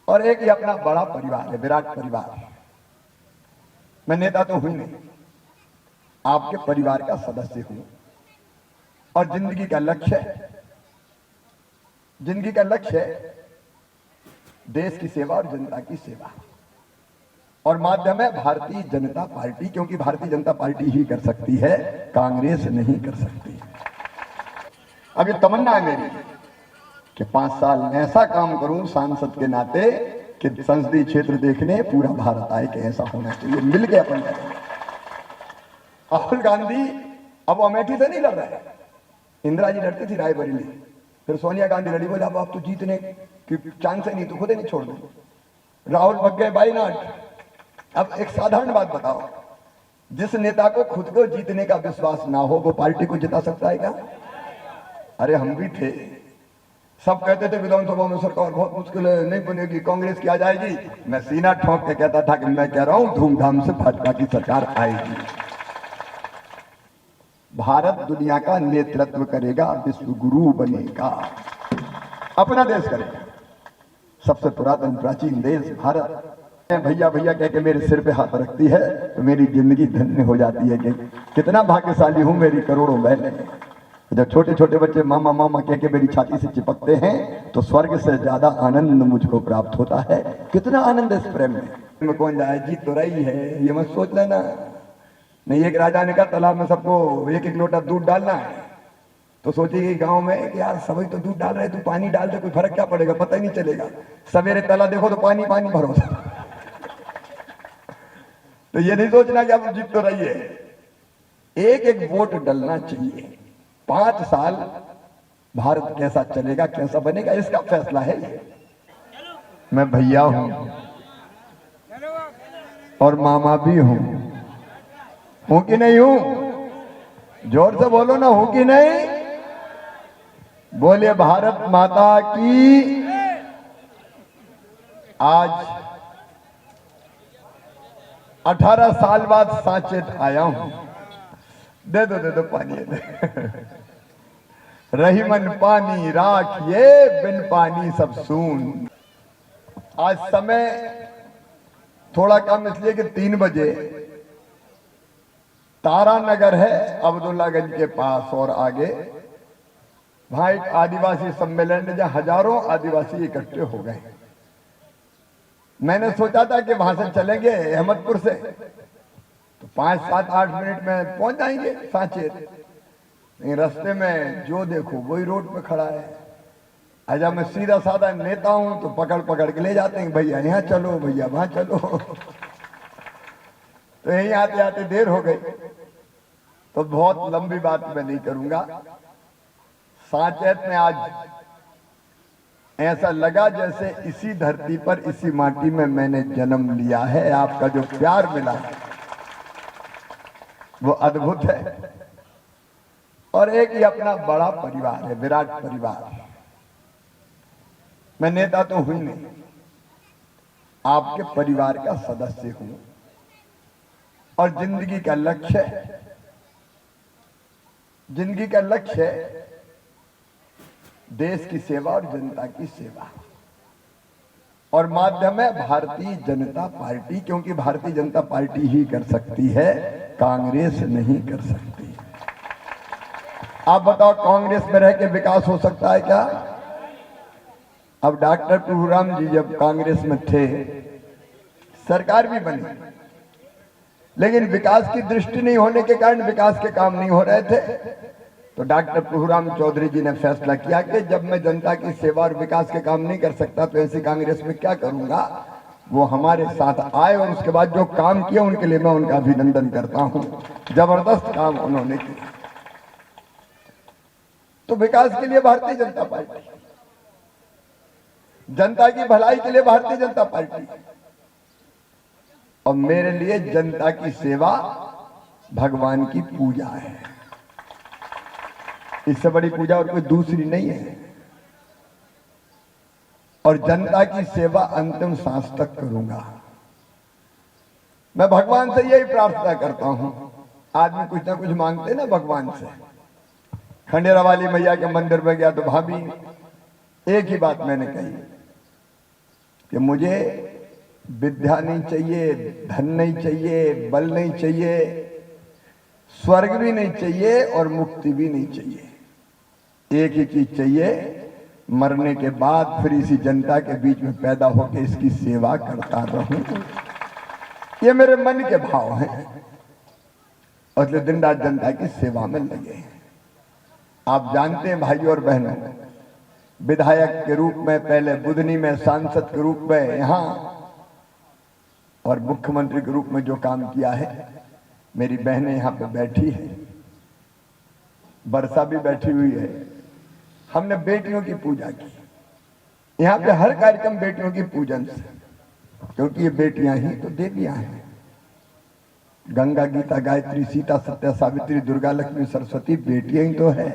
और एक ही अपना बड़ा परिवार है, विराट परिवार। मैं नेता तो हूं नहीं, आपके परिवार का सदस्य हूं। और जिंदगी का लक्ष्य है, जिंदगी का लक्ष्य है देश की सेवा और जनता की सेवा। और माध्यम है भारतीय जनता पार्टी, क्योंकि भारतीय जनता पार्टी ही कर सकती है, कांग्रेस नहीं कर सकती। अब ये तमन्ना है मेरी कि 5 साल में ऐसा काम करूं सांसद के नाते कि संसदीय क्षेत्र देखने पूरा भारत आए कि ऐसा होना चाहिए। मिल के अपन राहुल गांधी अब अमेठी से नहीं लड़ रहा है। इंदिरा जी लड़ती थी रायबरेली, फिर सोनिया गांधी लड़ी, बोले अब आप तो जीतने की चांस ही नहीं, तो खुद ही नहीं छोड़ दो। राहुल भग गए, बाई नॉट। अब एक साधारण बात बताओ, जिस नेता को खुद को जीतने का विश्वास ना हो वो पार्टी को जिता सकता है क्या? अरे हम भी थे, सब कहते थे विधानसभा में सरकार बहुत मुश्किल है, नहीं बनेगी, कांग्रेस की आ जाएगी। मैं सीना ठोक के कहता था कि मैं कह रहा हूं धूमधाम से भाजपा की सरकार आएगी। भारत दुनिया का नेतृत्व करेगा, विश्व गुरु बनेगा, अपना देश करेगा। सबसे पुरातन प्राचीन देश भारत। भैया भैया कह के मेरे सिर पे हाथ रखती है तो मेरी जिंदगी धन्य हो जाती है कि कितना भाग्यशाली हूं, मेरी करोड़ों बहनें। जब छोटे छोटे बच्चे मामा मामा कह के मेरी छाती से चिपकते हैं तो स्वर्ग से ज्यादा आनंद मुझको प्राप्त होता है। कितना आनंद इस प्रेम में कौन जाए, जीत तो रही है, ये मत सोच लेना। नहीं, एक राजा ने कहा तालाब में सबको एक एक लोटा दूध डालना है, तो सोचिए गांव में कि यार सभी तो दूध डाल रहे, तू पानी डाल दे, कोई फर्क क्या पड़ेगा, पता ही नहीं चलेगा। सवेरे ताला देखो तो पानी पानी भरोसा। तो ये नहीं सोचना कि आप जीत तो रही है, एक एक वोट डलना चाहिए। 5 साल भारत कैसा चलेगा, कैसा बनेगा, इसका फैसला है ये। मैं भैया हूं और मामा भी हूं कि नहीं हूं? जोर से बोलो ना, हूं कि नहीं? बोले भारत माता की। आज 18 साल बाद साचेत आया हूं। दे दो पानी दे। रही मन पानी राखिए, बिन पानी सब सून। आज समय थोड़ा कम इसलिए कि 3 बजे तारानगर है अब्दुल्लागंज के पास और आगे, वहां एक आदिवासी सम्मेलन है जहां हजारों आदिवासी इकट्ठे हो गए। मैंने सोचा था कि वहां से चलेंगे अहमदपुर से तो 5, 7, 8 मिनट में पहुंच जाएंगे साचेत। रास्ते में जो देखो वही रोड पे खड़ा है। अच्छा, मैं सीधा साधा नेता हूं तो पकड़ पकड़ के ले जाते हैं, भैया यहाँ चलो, भैया वहां चलो। तो यहीं आते आते देर हो गई, तो बहुत लंबी बात मैं नहीं करूंगा। साचेत में आज ऐसा लगा जैसे इसी धरती पर, इसी माटी में मैंने जन्म लिया है। आपका जो प्यार मिला वो अद्भुत है। और एक ही अपना बड़ा परिवार है, विराट परिवार। मैं नेता तो हूं नहीं, आपके परिवार का सदस्य हूं। और जिंदगी का लक्ष्य है, जिंदगी का लक्ष्य है देश की सेवा और जनता की सेवा। और माध्यम है भारतीय जनता पार्टी, क्योंकि भारतीय जनता पार्टी ही कर सकती है, कांग्रेस नहीं कर सकती। आप बताओ, कांग्रेस में रह के विकास हो सकता है क्या? अब डॉक्टर प्रभुराम जी जब कांग्रेस में थे, सरकार भी बनी, लेकिन विकास की दृष्टि नहीं होने के कारण विकास के काम नहीं हो रहे थे। तो डॉक्टर प्रभुराम चौधरी जी ने फैसला किया कि जब मैं जनता की सेवा और विकास के काम नहीं कर सकता तो ऐसी कांग्रेस में क्या करूंगा। वो हमारे साथ आए और उसके बाद जो काम किया उनके लिए मैं उनका अभिनंदन करता हूं। जबरदस्त काम उन्होंने किया। तो विकास के लिए भारतीय जनता पार्टी, जनता की भलाई के लिए भारतीय जनता पार्टी, और मेरे लिए जनता की सेवा भगवान की पूजा है। इससे बड़ी पूजा और कोई दूसरी नहीं है। और जनता की सेवा अंतिम सांस तक करूंगा। मैं भगवान से यही प्रार्थना करता हूं। आदमी कुछ ना कुछ मांगते ना भगवान से। खंडेरा वाली मैया के मंदिर में गया तो भाभी एक ही बात मैंने कही कि मुझे विद्या नहीं चाहिए, धन नहीं चाहिए, बल नहीं चाहिए, स्वर्ग भी नहीं चाहिए और मुक्ति भी नहीं चाहिए। एक ही चीज चाहिए, मरने के बाद फिर इसी जनता के बीच में पैदा होकर इसकी सेवा करता रहूं। ये मेरे मन के भाव हैं और इसलिए दिन रात जनता की सेवा में लगे हैं। आप जानते हैं भाइयों और बहनों, विधायक के रूप में पहले बुधनी में, सांसद के रूप में यहां और मुख्यमंत्री के रूप में जो काम किया है, मेरी बहनें यहां पे बैठी है, वर्षा भी बैठी हुई है। हमने बेटियों की पूजा की। यहां पे हर कार्यक्रम बेटियों की पूजन से, क्योंकि ये बेटियां ही तो देवियां हैं। गंगा, गीता, गायत्री, सीता, सत्या, सावित्री, दुर्गा, लक्ष्मी, सरस्वती बेटियां ही तो है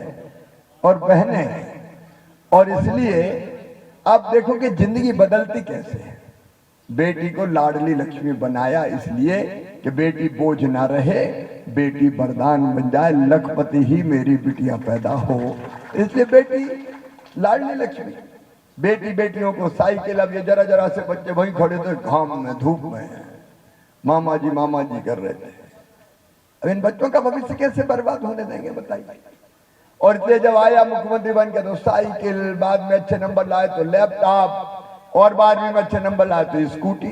और बहनें हैं। और इसलिए आप देखो कि जिंदगी बदलती कैसे है। बेटी को लाडली लक्ष्मी बनाया इसलिए कि बेटी बोझ ना रहे, बेटी वरदान बन जाए, लखपति ही मेरी बिटिया पैदा हो, इसलिए बेटी लाडली लक्ष्मी। बेटी बेटियों को साइकिल, अब ये जरा जरा से बच्चे वहीं खड़े थे घाम में, धूप में, मामा जी कर रहे थे। अब इन बच्चों का भविष्य कैसे बर्बाद होने देंगे बताइए। और इसलिए जब आया मुख्यमंत्री बन के तो साइकिल, बाद में अच्छे नंबर लाए तो लैपटॉप, और 12वीं में अच्छे नंबर लाए तो स्कूटी।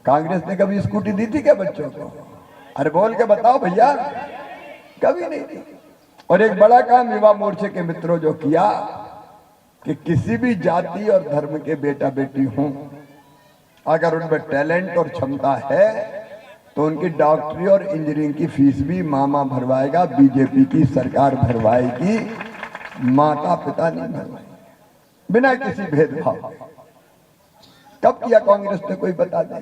कांग्रेस ने कभी स्कूटी दी थी क्या बच्चों को? अरे बोल के बताओ भैया, कभी नहीं दी। और एक बड़ा काम युवा मोर्चे के मित्रों जो किया कि किसी भी जाति और धर्म के बेटा बेटी हों, अगर उनमें टैलेंट और क्षमता है तो उनकी डॉक्टरी और इंजीनियरिंग की फीस भी मामा भरवाएगा, बीजेपी की सरकार भरवाएगी, माता पिता नहीं भरवाएंगे, बिना किसी भेदभाव। कब किया कांग्रेस ने, कोई बता दे,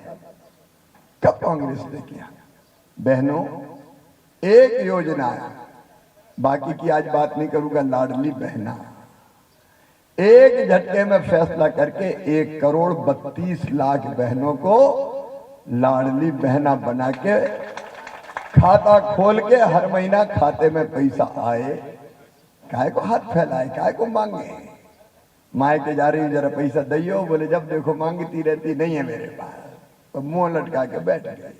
कब कांग्रेस ने किया? बहनों, एक योजना है, बाकी की आज बात नहीं करूंगा, लाडली बहना, एक झटके में फैसला करके 1,32,00,000 बहनों को लाडली बहना बना के खाता खोल के हर महीना खाते में पैसा आए। काहे को हाथ फैलाए, काहे को मांगे? माए के जा रही जरा पैसा दइयो, बोले जब देखो मांगती रहती, नहीं है मेरे पास, तो मुंह लटका के बैठ गए।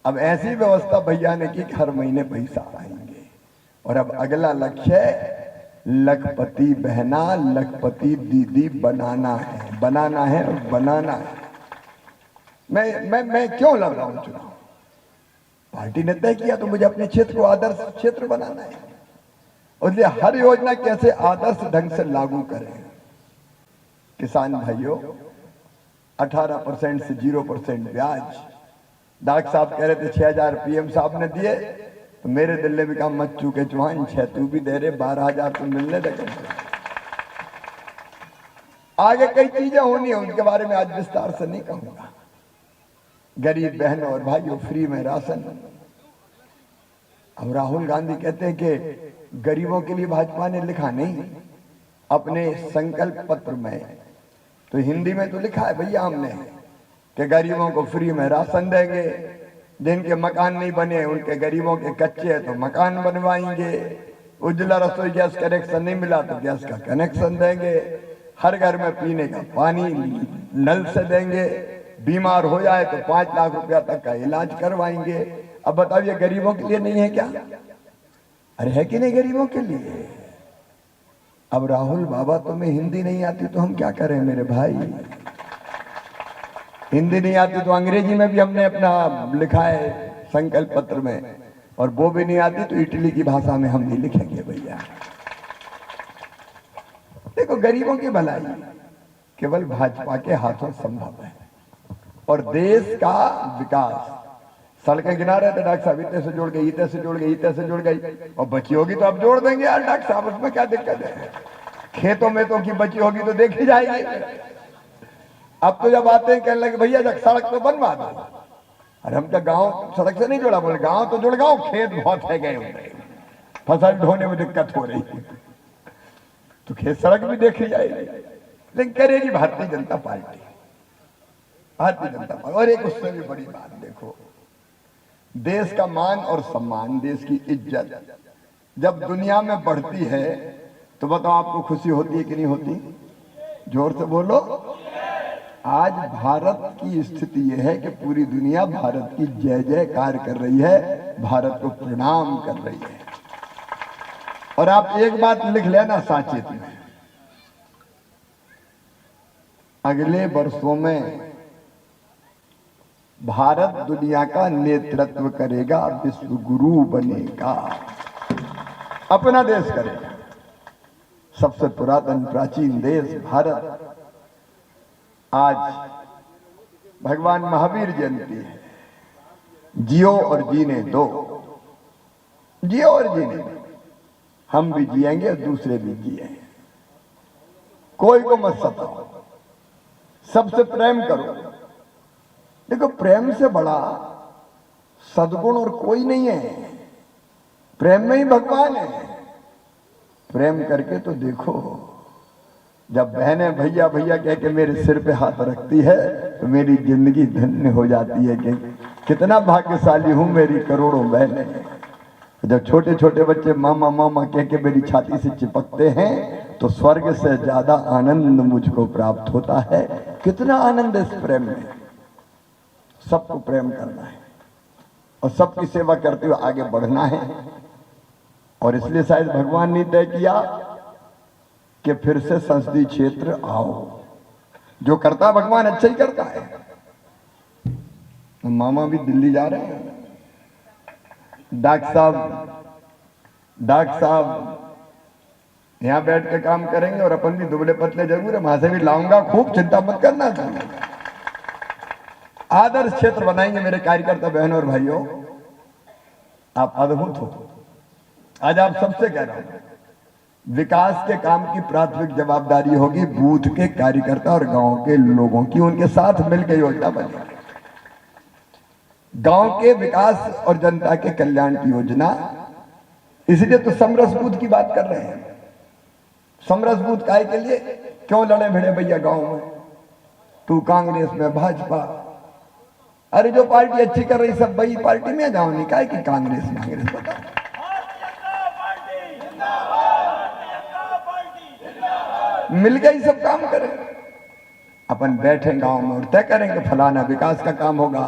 अब ऐसी व्यवस्था भैया ने की कि हर महीने पैसा आएंगे। और अब अगला लक्ष्य लखपति बहना, लखपति दीदी बनाना है, बनाना है और बनाना है। मैं क्यों लड़ रहा हूं चुनाव? पार्टी ने तय किया तो मुझे अपने क्षेत्र को आदर्श क्षेत्र बनाना है, और इसलिए हर योजना कैसे आदर्श ढंग से लागू करें। किसान भाइयों, 18% से 0% ब्याज, डॉक्टर साहब कह रहे थे 6,000 पीएम साहब ने दिए, तो मेरे दिल ने भी कहा मत चूके चौहान, 6 तू भी दे रहे, 12,000 तुम मिलने लगे। आगे कई चीजें होनी है, उनके बारे में आज विस्तार से नहीं कहूंगा। गरीब बहनों और भाइयों, फ्री में राशन। अब राहुल गांधी कहते हैं कि गरीबों के लिए भाजपा ने लिखा नहीं अपने संकल्प पत्र में, तो हिंदी में तो लिखा है भैया हमने कि गरीबों को फ्री में राशन देंगे, जिनके मकान नहीं बने उनके, गरीबों के कच्चे हैं तो मकान बनवाएंगे, उज्ज्वला रसोई गैस कनेक्शन नहीं मिला तो गैस का कनेक्शन देंगे, हर घर में पीने का पानी नल से देंगे, बीमार हो जाए तो 5 लाख रुपया तक का इलाज करवाएंगे। अब बताइए गरीबों के लिए नहीं है क्या? अरे है कि नहीं गरीबों के लिए? अब राहुल बाबा तुम्हें हिंदी नहीं आती तो हम क्या करें मेरे भाई? हिंदी नहीं आती तो अंग्रेजी में भी हमने अपना लिखा है संकल्प पत्र में, और वो भी नहीं आती तो इटली की भाषा में हम नहीं लिखेंगे भैया। देखो, गरीबों की भलाई केवल भाजपा के हाथों संभव है, और देश का विकास। सड़कें गिना रहे थे डॉक्टर साहब, इतने से जुड़ गई, इतने से जुड़ गई, इतने से जुड़ गई, और बची होगी तो अब जोड़ देंगे यार डॉक्टर साहब, उसमें क्या दिक्कत है? खेतों में तो की बची होगी तो देखी जाएगी। अब तो जब आते हैं कहने लगे भैया जब सड़क तो बनवा दो। अरे हम क्या गांव सड़क से नहीं जुड़ा? बोले गांव तो जुड़ गांव, खेत बहुत है गए हुए, फसल ढोने में दिक्कत हो रही है, तो खेत सड़क भी देखी जाएगी। लेकिन करेगी भारतीय जनता पार्टी, भारतीय जनता पार्टी। और एक उससे भी बड़ी बात देखो, देश का मान और सम्मान, देश की इज्जत जब दुनिया में बढ़ती है तो बताओ आपको खुशी होती है कि नहीं होती? जोर से बोलो। आज भारत की स्थिति यह है कि पूरी दुनिया भारत की जय जयकार कर रही है, भारत को प्रणाम कर रही है। और आप एक बात लिख लेना साचित में, अगले वर्षों में भारत दुनिया का नेतृत्व करेगा, विश्व गुरु बनेगा, अपना देश करेगा। सबसे पुरातन प्राचीन देश भारत। आज भगवान महावीर जयंती है। जियो और जीने दो, जियो और जीने दो। हम भी जिएंगे और दूसरे भी जिएंगे। कोई को मत सताओ, सबसे प्रेम करो। देखो, प्रेम से बड़ा सद्गुण और कोई नहीं है। प्रेम में ही भगवान है। प्रेम करके तो देखो, जब बहनें भैया भैया कह के मेरे सिर पे हाथ रखती है तो मेरी जिंदगी धन्य हो जाती है कि कितना भाग्यशाली हूं, मेरी करोड़ों बहनें। जब छोटे छोटे बच्चे मामा मामा कह के मेरी छाती से चिपकते हैं तो स्वर्ग से ज्यादा आनंद मुझको प्राप्त होता है। कितना आनंद है इस प्रेम में। सबको प्रेम करना है और सबकी सेवा करते हुए आगे बढ़ना है। और इसलिए शायद भगवान ने तय किया कि फिर से संसदीय क्षेत्र आओ। जो करता भगवान अच्छा ही करता है। मामा भी दिल्ली जा रहे हैं। डॉक्टर साहब यहां बैठ के काम करेंगे और अपन भी दुबले पतले जरूर है, वहां से भी लाऊंगा खूब, चिंता मत करना। आदर्श क्षेत्र बनाएंगे मेरे कार्यकर्ता बहनों और भाइयों। आप अद्भुत हो। आज आप सबसे कह रहा हूं, विकास के काम की प्राथमिक जवाबदारी होगी बूथ के कार्यकर्ता और गांव के लोगों की। उनके साथ मिलकर योजना बनेगी। गांव के विकास और जनता के कल्याण की योजना। इसलिए तो समरस बूथ की बात कर रहे हैं। समरस बूथ काय के लिए? क्यों लड़े भिड़े भैया गांव में? तू कांग्रेस में, भाजपा, अरे जो पार्टी अच्छी कर रही सब वही पार्टी में जाओ। नहीं काय कि कांग्रेस बताओ। मिल गई सब काम करें। अपन बैठे गांव में और तय करेंगे फलाना विकास का काम होगा,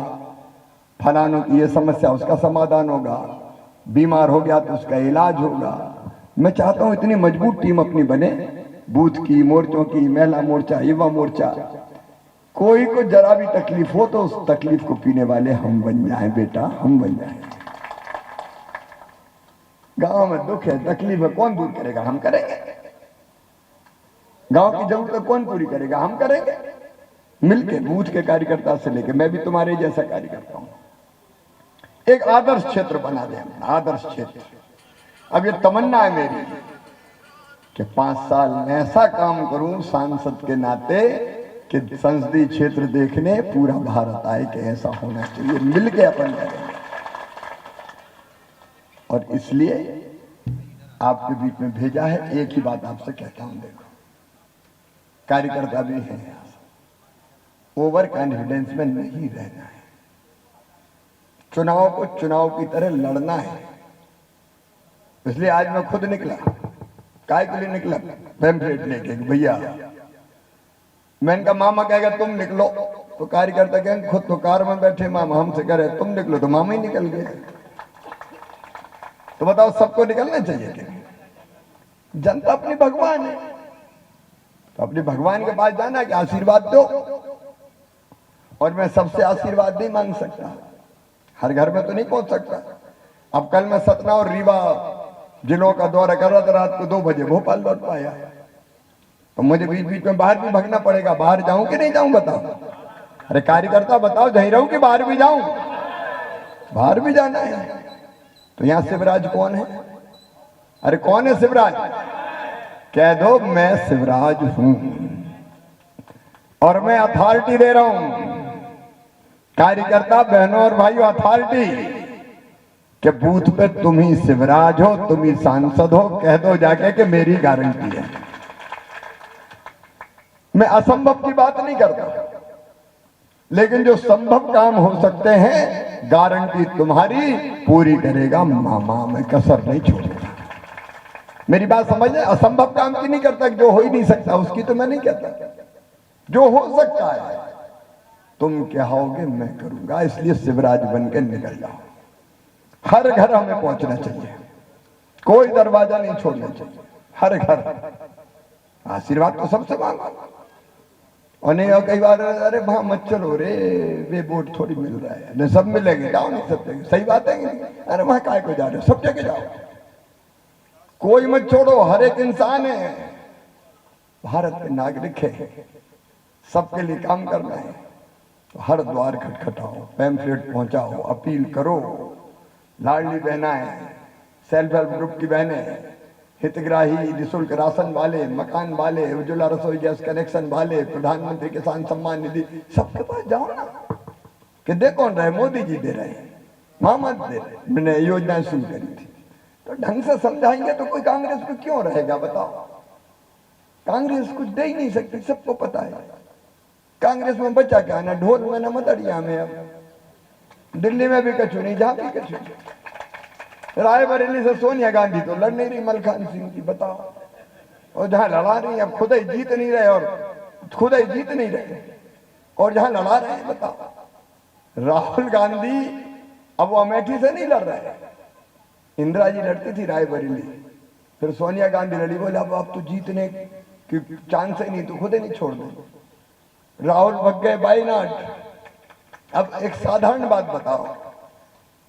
फलानों की ये समस्या उसका समाधान होगा, बीमार हो गया तो उसका इलाज होगा। मैं चाहता हूं इतनी मजबूत टीम अपनी बने, बूथ की, मोर्चों की, महिला मोर्चा, युवा मोर्चा। कोई को जरा भी तकलीफ हो तो उस तकलीफ को पीने वाले हम बन जाएं बेटा, हम बन जाएं। गांव में दुख है, तकलीफ है, कौन दूर करेगा? हम करेंगे। गांव की जरूरत कौन पूरी करेगा? हम करेंगे मिलके, बूथ के कार्यकर्ता से लेके। मैं भी तुम्हारे जैसा कार्यकर्ता हूं। एक आदर्श क्षेत्र बना दें, आदर्श क्षेत्र। अब ये तमन्ना है मेरी कि 5 साल में ऐसा काम करूं सांसद के नाते कि संसदीय क्षेत्र देखने पूरा भारत आए कि ऐसा होना चाहिए। मिलके अपन करेंगे। और इसलिए आपके बीच में भेजा है। एक ही बात आपसे कहता हूं, देखो, कार्यकर्ता भी हैं, ओवर कॉन्फिडेंस में नहीं रहना है। चुनाव को चुनाव की तरह लड़ना है। इसलिए आज मैं खुद निकला। काय के लिए निकला? पैम्फलेट लेके भैया। मैंने कहा मामा कहेगा तुम निकलो, तो कार्यकर्ता कहेंगे खुद तो कार में बैठे मामा हमसे कह रहे तुम निकलो, तो मामा ही निकल गए। तो बताओ सबको निकलना चाहिए क्या? जनता अपनी भगवान है, तो अपने भगवान के पास जाना कि आशीर्वाद दो। और मैं सबसे आशीर्वाद नहीं मांग सकता, हर घर में तो नहीं पहुंच सकता। अब कल मैं सतना और रीवा जिलों का दौरा कर रहा था, रात को 2 बजे भोपाल लौट पाया। तो मुझे बीच बीच में बाहर भी भागना पड़ेगा। बाहर जाऊं कि नहीं जाऊं बताओ? अरे कार्यकर्ता बताओ, जहीं रहूं कि बाहर भी जाऊं? बाहर भी जाना है। तो यहां शिवराज कौन है? अरे कौन है शिवराज? कह दो मैं शिवराज हूं और मैं अथॉरिटी दे रहा हूं। कार्यकर्ता बहनों और भाइयों, अथॉरिटी कि बूथ पे तुम ही शिवराज हो, तुम ही सांसद हो। कह दो जाके कि मेरी गारंटी है। मैं असंभव की बात नहीं करता, लेकिन जो संभव काम हो सकते हैं गारंटी तुम्हारी पूरी करेगा मामा। मैं कसर नहीं छोड़ेगा। मेरी बात समझ ले। असंभव काम की नहीं करता, जो हो ही नहीं सकता उसकी तो मैं नहीं कहता। जो हो सकता है तुम कहोगे मैं करूंगा, इसलिए शिवराज बनकर निकल जाओ। हर घर हमें पहुंचना चाहिए, कोई दरवाजा नहीं छोड़ना चाहिए, हर घर। आशीर्वाद तो सबसे मांगो, और नहीं और कई बार अरे वहां मत चलो रे, वे वोट थोड़ी मिल रहा है, नहीं सब मिलेंगे, जाओ नहीं सब जगह, सही बात है। अरे वहां काय को जा रहे हो, सब जगह जाओ, कोई मत छोड़ो, हर एक इंसान है, भारत के नागरिक है, सबके लिए काम करना है। तो हर द्वार खटखटाओ, पैम्फलेट पहुंचाओ, अपील करो। लाडली बहनाएं, सेल्फ हेल्प ग्रुप की बहनें, हितग्राही, निःशुल्क राशन वाले, मकान वाले, उज्ज्वला रसोई गैस कनेक्शन वाले, प्रधानमंत्री किसान सम्मान निधि, सबके पास जाओ ना। कि दे कौन रहे? मोदी जी दे रहे हैं, मोहम्मद दे रहे। मैंने योजना शुरू करी थी, तो ढंग से समझाएंगे तो कोई कांग्रेस को क्यों रहेगा बताओ? कांग्रेस कुछ दे ही नहीं सकती, सबको पता है। कांग्रेस में बचा क्या ना ढोल में ना मदड़िया में, अब दिल्ली में भी कछु नहीं, जहां भी कछु नहीं। रायबरेली से सोनिया गांधी तो लड़ नहीं रही मलखान सिंह की, बताओ। और जहां लड़ा रही अब खुद ही जीत नहीं रहे, और खुद ही जीत नहीं रहे, और जहां लड़ा रहे हैं बताओ। राहुल गांधी अब वो अमेठी से नहीं लड़ रहे, इंदिरा जी लड़ती थी रायबरेली, फिर सोनिया गांधी लड़ी, बोले अब तो जीतने की चांस ही नहीं, तो खुद ही नहीं छोड़ दे। राहुल भग गए वायनाड। अब एक साधारण बात बताओ,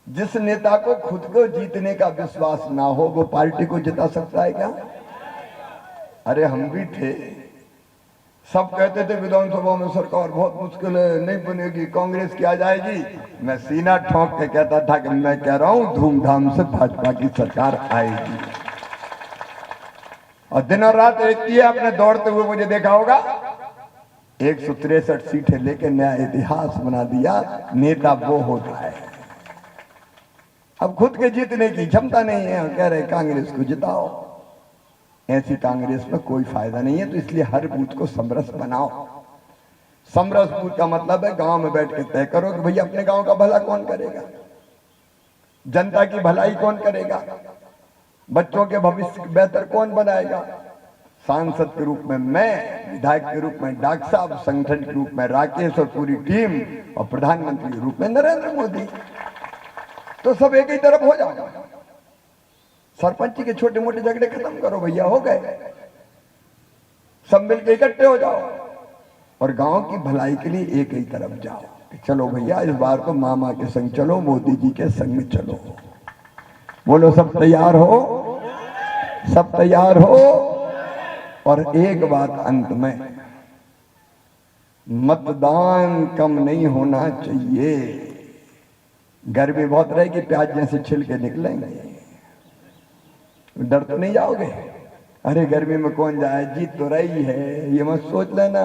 जिस नेता को खुद को जीतने का विश्वास ना हो वो पार्टी को जिता सकता है क्या? अरे हम भी थे, सब कहते थे विधानसभा में सरकार बहुत मुश्किल है, नहीं बनेगी, कांग्रेस की आ जाएगी। मैं सीना ठोंक के कहता था कि मैं कह रहा हूं धूमधाम से भाजपा की सरकार आएगी। और दिन और रात एक किए अपने दौड़ते हुए, मुझे देखा होगा 163 सीटें लेके नया इतिहास बना दिया। नेता वो होता है, अब खुद के जीतने की क्षमता नहीं है और कह रहे कांग्रेस को जिताओ। ऐसी कांग्रेस में कोई फायदा नहीं है। तो इसलिए हर बूथ को समरस बनाओ। समरस बूथ का मतलब है गांव में बैठ के तय करो कि भैया अपने गांव का भला कौन करेगा, जनता की भलाई कौन करेगा, बच्चों के भविष्य बेहतर कौन बनाएगा। सांसद के रूप में मैं, विधायक के रूप में डॉक्टर साहब, संगठन के रूप में राकेश और पूरी टीम, और प्रधानमंत्री के रूप में नरेंद्र मोदी। तो सब एक ही तरफ हो जाओ। सरपंच के छोटे मोटे झगड़े खत्म करो भैया, हो गए, सब मिलकर इकट्ठे हो जाओ और गांव की भलाई के लिए एक ही तरफ जाओ। चलो भैया इस बार तो मामा के संग चलो, मोदी जी के संग चलो। बोलो सब तैयार हो? सब तैयार हो? और एक बात अंत में, मतदान कम नहीं होना चाहिए। गर्मी बहुत रहेगी, प्याज जैसे छिलके निकलेंगे, डर तो नहीं जाओगे? अरे गर्मी में कौन जाए, जीत तो रही है, ये मत सोच लेना।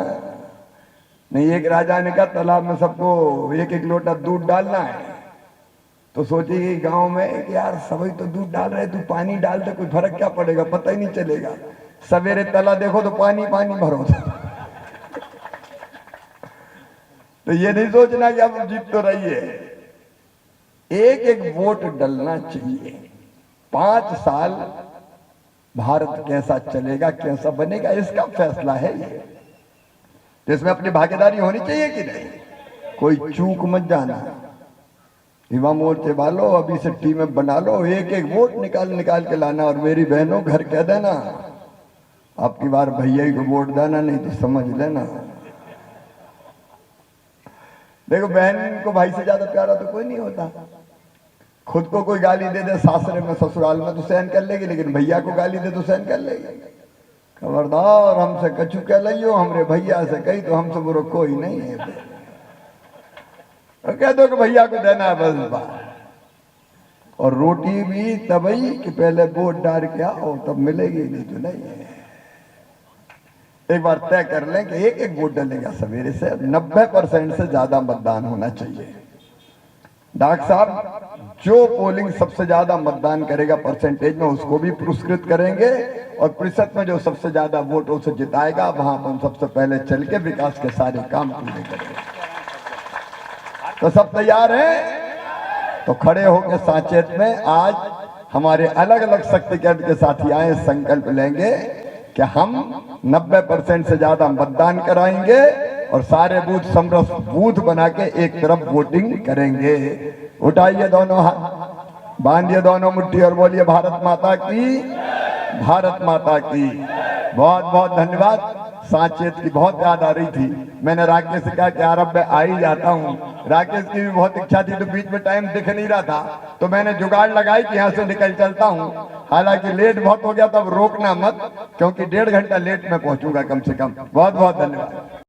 नहीं, एक राजा ने कहा तालाब में सबको एक एक लोटा दूध डालना है, तो सोचिए गांव में यार सभी तो दूध डाल रहे, तू पानी डाल दे, कोई फर्क क्या पड़ेगा, पता ही नहीं चलेगा। सवेरे तला देखो तो पानी पानी भरो। तो ये नहीं सोचना कि अब जीत तो रही है। एक एक वोट डलना चाहिए। 5 साल भारत कैसा चलेगा, कैसा बनेगा, इसका फैसला है ये। तो इसमें अपनी भागीदारी होनी चाहिए कि नहीं? कोई चूक मत जाना। युवा मोर्चे वालों अभी से टीमें बना लो, एक एक वोट निकाल के लाना। और मेरी बहनों घर कह देना आपकी बार भैया को वोट देना, नहीं तो समझ लेना। देखो बहन को भाई से ज्यादा प्यारा तो कोई नहीं होता। खुद को कोई गाली दे दे सासरे में ससुराल में तो सहन कर लेगी, लेकिन भैया को गाली दे तो सहन कर लेगी। खबरदार हमसे कछु कह लियो, हमरे भैया से कही तो हमसे बुरा कोई नहीं है। तो कह दो कि भैया को देना है बस बात। और रोटी भी तभी कि पहले वोट डाल के आओ, तब मिलेगी, नहीं तो नहीं है। एक बार तय कर लें कि एक एक वोट डलेगा सवेरे से। 90% से ज्यादा मतदान होना चाहिए। डॉक्टर साहब जो पोलिंग सबसे ज्यादा मतदान करेगा परसेंटेज में, उसको भी पुरस्कृत करेंगे, और प्रतिशत में जो सबसे ज्यादा वोटों से जिताएगा वहां पर हम सबसे पहले चल के विकास के सारे काम पूरे करेंगे। तो सब तैयार हैं? तो खड़े होकर साचेत में आज हमारे अलग अलग शक्ति केंद्र के साथी आए, संकल्प लेंगे कि हम 90% से ज्यादा मतदान कराएंगे और सारे बूथ समरस बूथ बना के एक तरफ वोटिंग करेंगे। उठाइए दोनों हाथ, बांधिए दोनों मुट्ठी और बोलिए भारत माता की, भारत माता की। बहुत बहुत धन्यवाद। साचेत की बहुत याद आ रही थी। मैंने राकेश से कहा कि यार अब मैं आ ही जाता हूँ। राकेश की भी बहुत इच्छा थी, तो बीच में टाइम दिख नहीं रहा था, तो मैंने जुगाड़ लगाई कि यहाँ से निकल चलता हूँ। हालांकि लेट बहुत हो गया, तब रोकना मत, क्योंकि 1.5 घंटा लेट में पहुंचूंगा कम से कम। बहुत बहुत धन्यवाद।